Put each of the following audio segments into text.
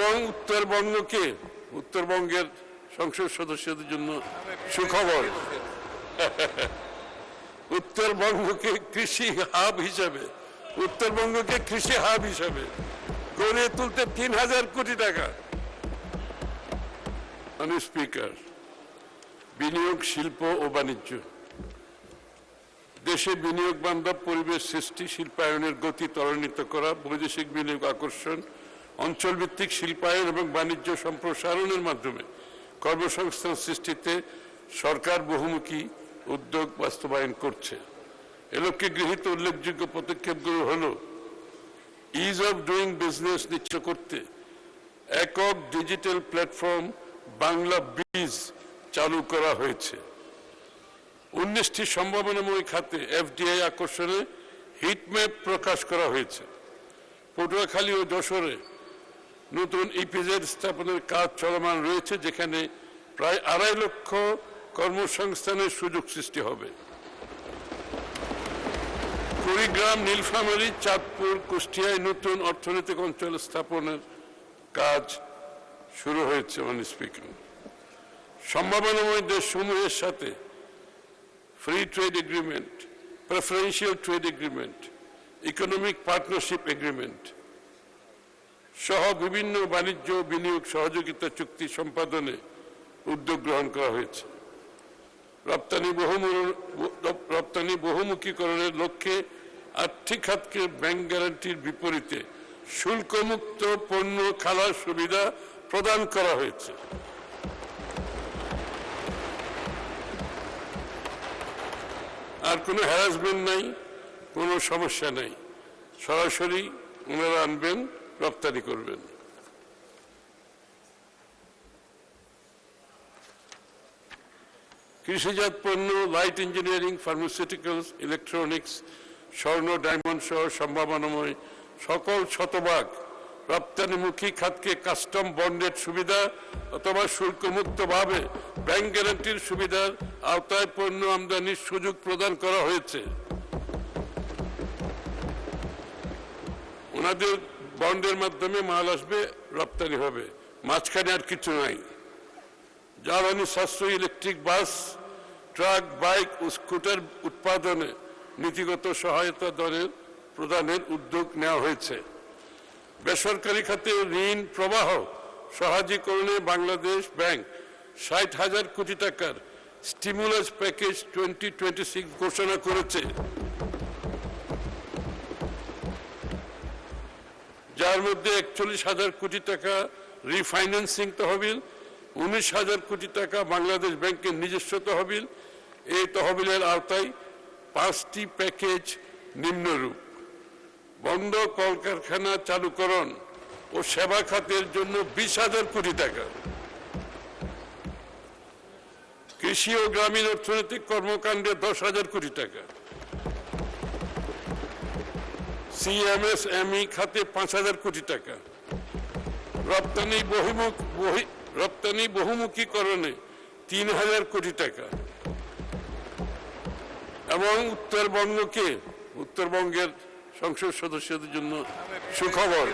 এবং উত্তরবঙ্গের সংসদ সদস্যদের জন্য সুখবর, উত্তরবঙ্গকে কৃষি হাব হিসাবে গড়ে তুলতে ৩,০০০ কোটি টাকা। স্পিকার, বিনিয়োগ, শিল্প ও বাণিজ্য, দেশে বিনিয়োগ বান্ধব পরিবেশ সৃষ্টি, শিল্পায়নের গতি ত্বরান্বিত করা, বৈদেশিক বিনিয়োগ আকর্ষণ, অঞ্চলভিত্তিক শিল্পায়ন এবং বাণিজ্য সম্প্রসারণের মাধ্যমে কর্মসংস্থান সৃষ্টিতে সরকার বহুমুখী উদ্যোগ বাস্তবায়ন করছে। এ লক্ষ্যে গৃহীত উল্লেখযোগ্য পদক্ষেপগুলো হল: ইজ অফ ডুইং বিজনেস নিশ্চিত করতে একক ডিজিটাল প্ল্যাটফর্ম বাংলা বীজ চালু করা হয়েছে। 19টি সম্ভাবনাময় খাতে এফডিআই আকর্ষণে হিটম্যাপ প্রকাশ করা হয়েছে। পটুয়াখালী ও যশোরে নতুন ইপিজেড স্থাপনের কাজ চলমান রয়েছে, যেখানে প্রায় 2.5 লক্ষ কর্মসংস্থানের সুযোগ সৃষ্টি হবে। কুড়িগ্রাম, নীলফামারী, চাঁদপুর, কুষ্টিয়ায় নতুন অর্থনৈতিক অঞ্চল স্থাপনের কাজ শুরু হয়েছে। স্পিকার, সম্ভাবনাময় দেশসমূহের সাথে free trade agreement, preferential trade agreement, economic partnership agreement সহ বিভিন্ন বাণিজ্য বিনিয়োগ সহযোগিতা চুক্তি সম্পাদনে উদ্যোগ গ্রহণ করা হয়েছে। রপ্তানি বহুমুখীকরণের লক্ষ্যে আর্থিক খাতকে ব্যাংক গ্যারান্টির বিপরীতে শুল্কমুক্ত পণ্য খালাস সুবিধা প্রদান করা হয়েছে। আর কোনো হ্যারাসমেন্ট নাই, কোনো সমস্যা নাই, সরাসরি ওনারা আনবেন, রপ্তানি করবেন। কৃষিজাত পণ্য, লাইট ইঞ্জিনিয়ারিং, ফার্মাসিউটিক্যালস, ইলেকট্রনিক্স, স্বর্ণ, ডায়মন্ড সহ সম্ভাবনাময় সকল শতভাগ রপ্তানিমুখী খাতকে কাস্টম বন্ডেড সুবিধা অথবা শুল্কমুক্তভাবে ব্যাংক গ্যারান্টির সুবিধার আওতায় পণ্য আমদানির সুযোগ প্রদান করা হয়েছে। ওনাদের বন্ডের মাধ্যমে মাল আসবে, রপ্তানি হবে, মাঝখানে আর কিছু নাই। জ্বালানি সাশ্রয়ী ইলেকট্রিক বাস, ট্রাক, বাইক ও স্কুটার উৎপাদনে নীতিগত সহায়তা দরের প্রদানের উদ্যোগ নেওয়া হয়েছে। বেসরকারি খাতে ঋণ প্রবাহ সহজীকরণে বাংলাদেশ ব্যাংক 60,000 কোটি টাকার স্টিমুলাস প্যাকেজ 2026 ঘোষণা করেছে, যার মধ্যে 41,000 কোটি টাকা রিফাইন্যান্সিং তহবিল, 19,000 কোটি টাকা বাংলাদেশ ব্যাংকের নিজস্ব তহবিল। এই তহবিলের আওতায় 5টি প্যাকেজ নিম্নরূপ: বন্ধ কলকারখানা চালুকরণ ও সেবা খাতের জন্য 20,000 কোটি টাকা, কৃষি ও গ্রামীণ অর্থনৈতিক কর্মকাণ্ডে 10,000 কোটি টাকা, সিএমএসএমই খাতে 5,000 কোটি টাকা, রপ্তানি বহুমুখীকরণে 3,000 কোটি টাকা এবং উত্তরবঙ্গের সংসদ সদস্যদের জন্য সুখবর,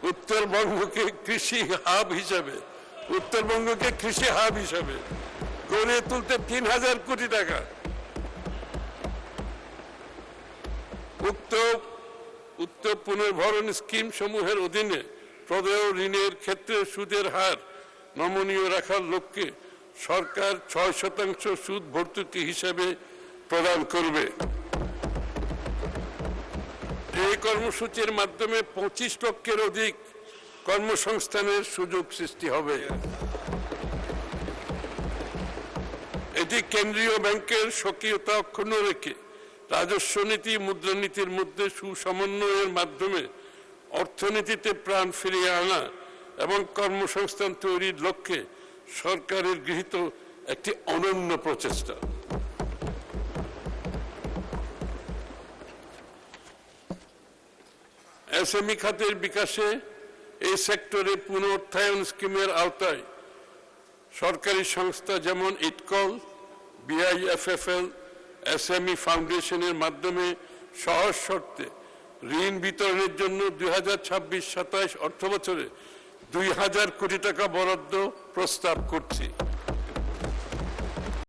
উত্তরবঙ্গকে কৃষি হাব হিসাবে গড়ে তুলতে 3,000 কোটি টাকা। উক্ত পুনর্ভরণ স্কিম সমূহের অধীনে প্রদেয় ঋণের ক্ষেত্রে সুদের হার নমনীয় রাখার লক্ষ্যে সরকার 6% সুদ ভর্তুকি হিসেবে প্রদান করবে। এই কর্মসূচির মাধ্যমে 25 লক্ষের অধিক কর্মসংস্থানের সুযোগ সৃষ্টি হবে। এটি কেন্দ্রীয় ব্যাংকের স্বকীয়তা অক্ষুণ্ণ রেখে রাজস্ব নীতি, মুদ্রানীতির মধ্যে সুসমন্বয়ের মাধ্যমে অর্থনীতিতে প্রাণ ফিরিয়ে আনা এবং কর্মসংস্থান তৈরির লক্ষ্যে সরকারের গৃহীত একটি অনন্য প্রচেষ্টা। এসএমই খাতের বিকাশে এই সেক্টরে পুনরুত্থান স্কিমের আওতায় সরকারি সংস্থা যেমন ইটকল, বিআইএফএফএল, এসএমই ফাউন্ডেশনের মাধ্যমে সহজ শর্তে ঋণ বিতরণের জন্য 2026-27 অর্থবছরে 2000 কোটি টাকা বরাদ্দ প্রস্তাব করছি।